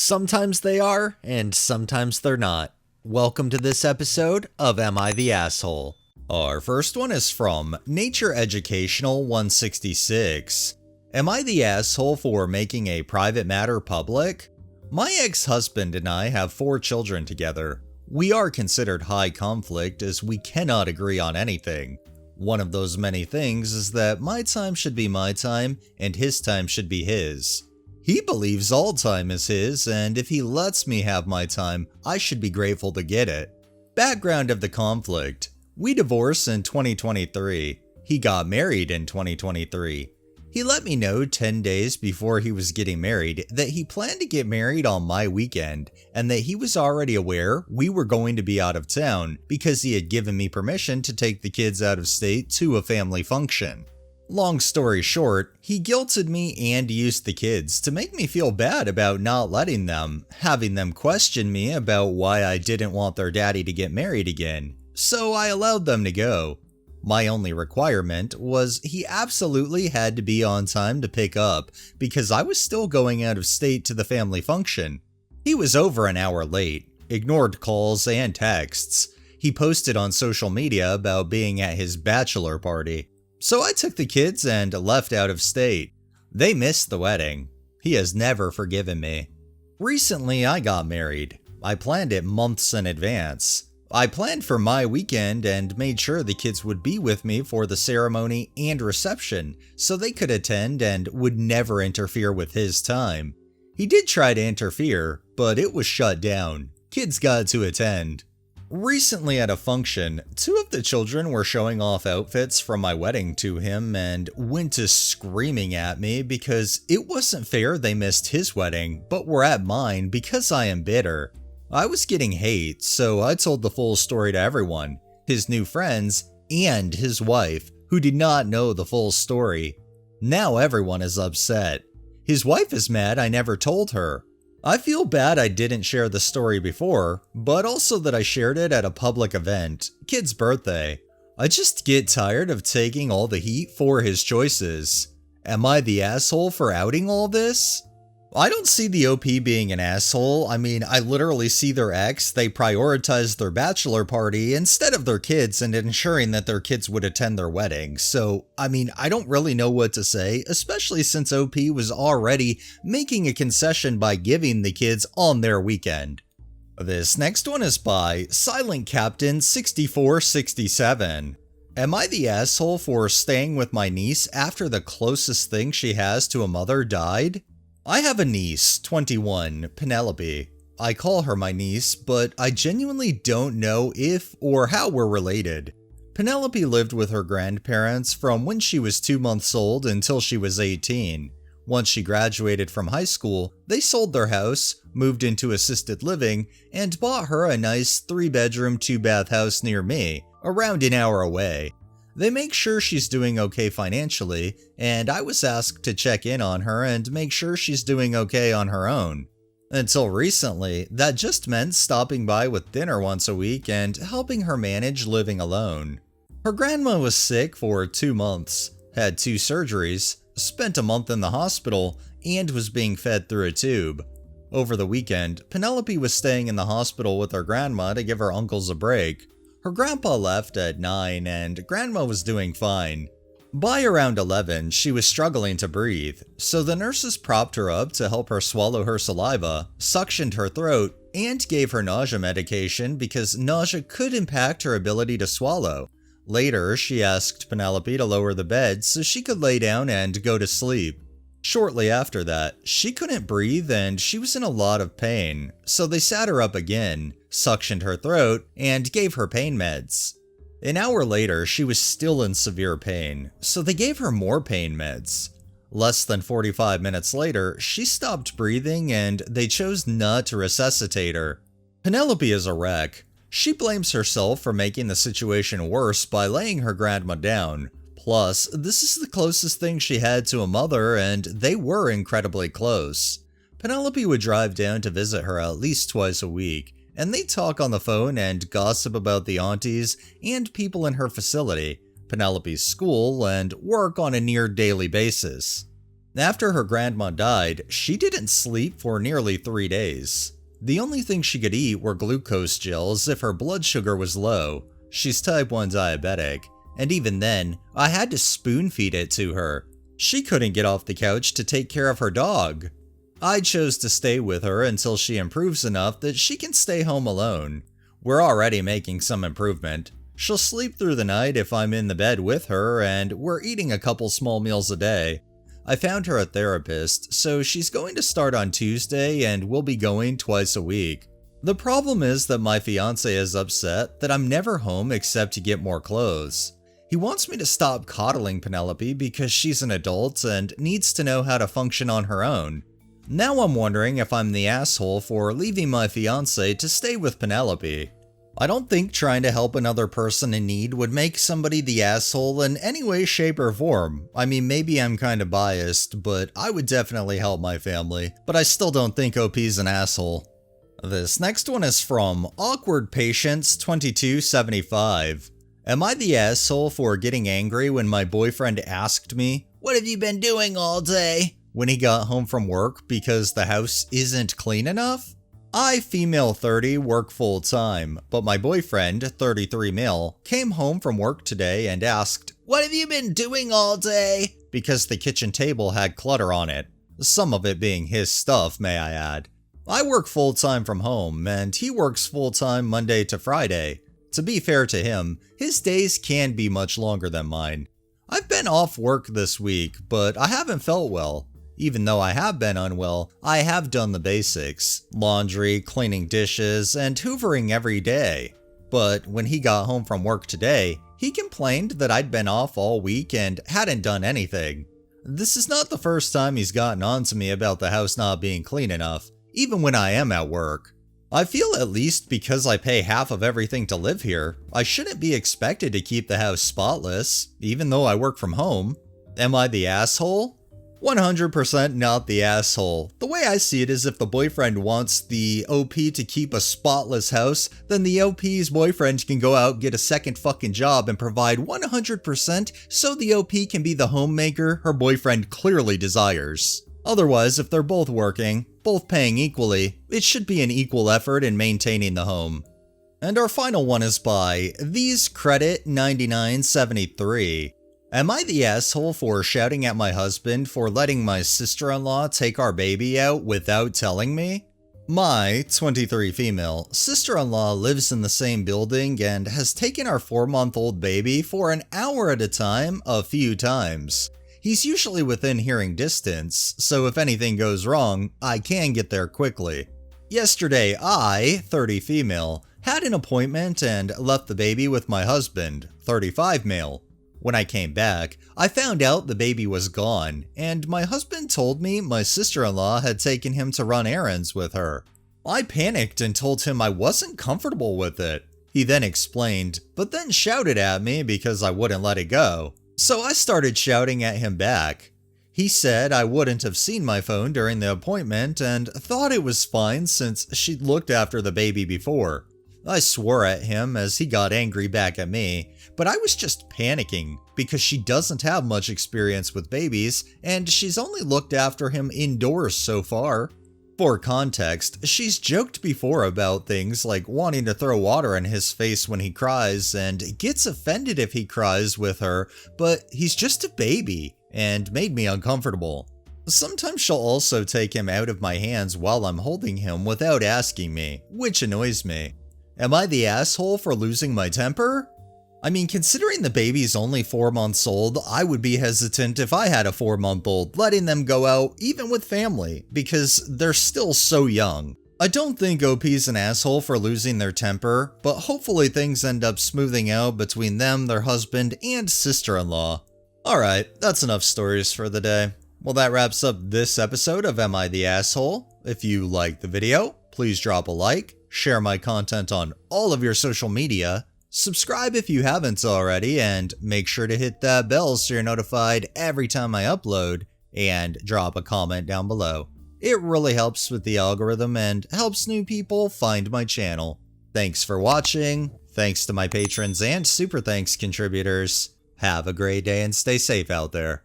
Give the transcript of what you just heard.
Sometimes they are, and sometimes they're not. Welcome to this episode of Am I the Asshole? Our first one is from Nature Educational 166. Am I the asshole for making a private matter public? My ex-husband and I have 4 children together. We are considered high conflict as we cannot agree on anything. One of those many things is that my time should be my time and his time should be his. He believes all time is his, and if he lets me have my time, I should be grateful to get it. Background of the conflict. We divorced in 2023. He got married in 2023. He let me know 10 days before he was getting married that he planned to get married on my weekend, and that he was already aware we were going to be out of town because he had given me permission to take the kids out of state to a family function. Long story short, he guilted me and used the kids to make me feel bad about not letting them, having them question me about why I didn't want their daddy to get married again, so I allowed them to go. My only requirement was he absolutely had to be on time to pick up because I was still going out of state to the family function. He was over an hour late, ignored calls and texts. He posted on social media about being at his bachelor party. So I took the kids and left out of state. They missed the wedding. He has never forgiven me. Recently I got married. I planned it months in advance. I planned for my weekend and made sure the kids would be with me for the ceremony and reception so they could attend and would never interfere with his time. He did try to interfere, but it was shut down. Kids got to attend. Recently at a function, 2 of the children were showing off outfits from my wedding to him and went to screaming at me because it wasn't fair they missed his wedding, but were at mine because I am bitter. I was getting hate, so I told the full story to everyone, his new friends, and his wife, who did not know the full story. Now everyone is upset. His wife is mad I never told her. I feel bad I didn't share the story before, but also that I shared it at a public event, kid's birthday. I just get tired of taking all the heat for his choices. Am I the asshole for outing all this? I don't see the OP being an asshole. I mean, I literally see their ex, they prioritized their bachelor party instead of their kids and ensuring that their kids would attend their wedding. So, I mean, I don't really know what to say, especially since OP was already making a concession by giving the kids on their weekend. This next one is by Silent Captain 6467. Am I the asshole for staying with my niece after the closest thing she has to a mother died? I have a niece, 21, Penelope. I call her my niece, but I genuinely don't know if or how we're related. Penelope lived with her grandparents from when she was 2 months old until she was 18. Once she graduated from high school, they sold their house, moved into assisted living, and bought her a nice 3-bedroom, 2-bath house near me, around an hour away. They make sure she's doing okay financially, and I was asked to check in on her and make sure she's doing okay on her own. Until recently, that just meant stopping by with dinner once a week and helping her manage living alone. Her grandma was sick for 2 months, had 2 surgeries, spent a month in the hospital, and was being fed through a tube. Over the weekend, Penelope was staying in the hospital with her grandma to give her uncles a break. Her grandpa left at 9 and grandma was doing fine. By around 11, she was struggling to breathe, so the nurses propped her up to help her swallow her saliva, suctioned her throat, and gave her nausea medication because nausea could impact her ability to swallow. Later, she asked Penelope to lower the bed so she could lay down and go to sleep. Shortly after that, she couldn't breathe and she was in a lot of pain, so they sat her up again, suctioned her throat, and gave her pain meds. An hour later, she was still in severe pain, so they gave her more pain meds. Less than 45 minutes later, she stopped breathing and they chose not to resuscitate her. Penelope is a wreck. She blames herself for making the situation worse by laying her grandma down. Plus, this is the closest thing she had to a mother, and they were incredibly close. Penelope would drive down to visit her at least twice a week, and they'd talk on the phone and gossip about the aunties and people in her facility, Penelope's school, and work on a near daily basis. After her grandma died, she didn't sleep for nearly 3 days. The only thing she could eat were glucose gels if her blood sugar was low. She's type 1 diabetic, and even then, I had to spoon feed it to her. She couldn't get off the couch to take care of her dog. I chose to stay with her until she improves enough that she can stay home alone. We're already making some improvement. She'll sleep through the night if I'm in the bed with her, and we're eating a couple small meals a day. I found her a therapist, so she's going to start on Tuesday and we'll be going twice a week. The problem is that my fiance is upset that I'm never home except to get more clothes. He wants me to stop coddling Penelope because she's an adult and needs to know how to function on her own. Now I'm wondering if I'm the asshole for leaving my fiance to stay with Penelope. I don't think trying to help another person in need would make somebody the asshole in any way, shape, or form. I mean, maybe I'm kinda biased, but I would definitely help my family. But I still don't think OP's an asshole. This next one is from Awkward Patience 2275. Am I the asshole for getting angry when my boyfriend asked me, "What have you been doing all day?" when he got home from work because the house isn't clean enough? I, female 30, work full-time, but my boyfriend, 33 male, came home from work today and asked, "What have you been doing all day?" because the kitchen table had clutter on it. Some of it being his stuff, may I add. I work full-time from home, and he works full-time Monday to Friday. To be fair to him, his days can be much longer than mine. I've been off work this week, but I haven't felt well. Even though I have been unwell, I have done the basics: laundry, cleaning dishes, and hoovering every day. But when he got home from work today, he complained that I'd been off all week and hadn't done anything. This is not the first time he's gotten on to me about the house not being clean enough, even when I am at work. I feel at least because I pay half of everything to live here, I shouldn't be expected to keep the house spotless, even though I work from home. Am I the asshole? 100% not the asshole. The way I see it is if the boyfriend wants the OP to keep a spotless house, then the OP's boyfriend can go out, get a second fucking job, and provide 100% so the OP can be the homemaker her boyfriend clearly desires. Otherwise, if they're both working, both paying equally, it should be an equal effort in maintaining the home. And our final one is by These Credit 9973. Am I the asshole for shouting at my husband for letting my sister-in-law take our baby out without telling me? My, 23 female, sister-in-law lives in the same building and has taken our 4-month-old baby for an hour at a time a few times. He's usually within hearing distance, so if anything goes wrong, I can get there quickly. Yesterday I, 30 female, had an appointment and left the baby with my husband, 35 male. When I came back, I found out the baby was gone, and my husband told me my sister-in-law had taken him to run errands with her. I panicked and told him I wasn't comfortable with it. He then explained, but then shouted at me because I wouldn't let it go. So I started shouting at him back. He said I wouldn't have seen my phone during the appointment and thought it was fine since she'd looked after the baby before. I swore at him as he got angry back at me, but I was just panicking because she doesn't have much experience with babies and she's only looked after him indoors so far. For context, she's joked before about things like wanting to throw water in his face when he cries and gets offended if he cries with her, but he's just a baby and made me uncomfortable. Sometimes she'll also take him out of my hands while I'm holding him without asking me, which annoys me. Am I the asshole for losing my temper? I mean, considering the baby's only 4 months old, I would be hesitant if I had a 4-month-old letting them go out, even with family, because they're still so young. I don't think OP's an asshole for losing their temper, but hopefully things end up smoothing out between them, their husband, and sister-in-law. Alright, that's enough stories for the day. Well, that wraps up this episode of Am I the Asshole? If you liked the video, please drop a like, share my content on all of your social media, subscribe if you haven't already, and make sure to hit that bell so you're notified every time I upload, and drop a comment down below. It really helps with the algorithm and helps new people find my channel. Thanks for watching, thanks to my patrons and super thanks contributors. Have a great day and stay safe out there.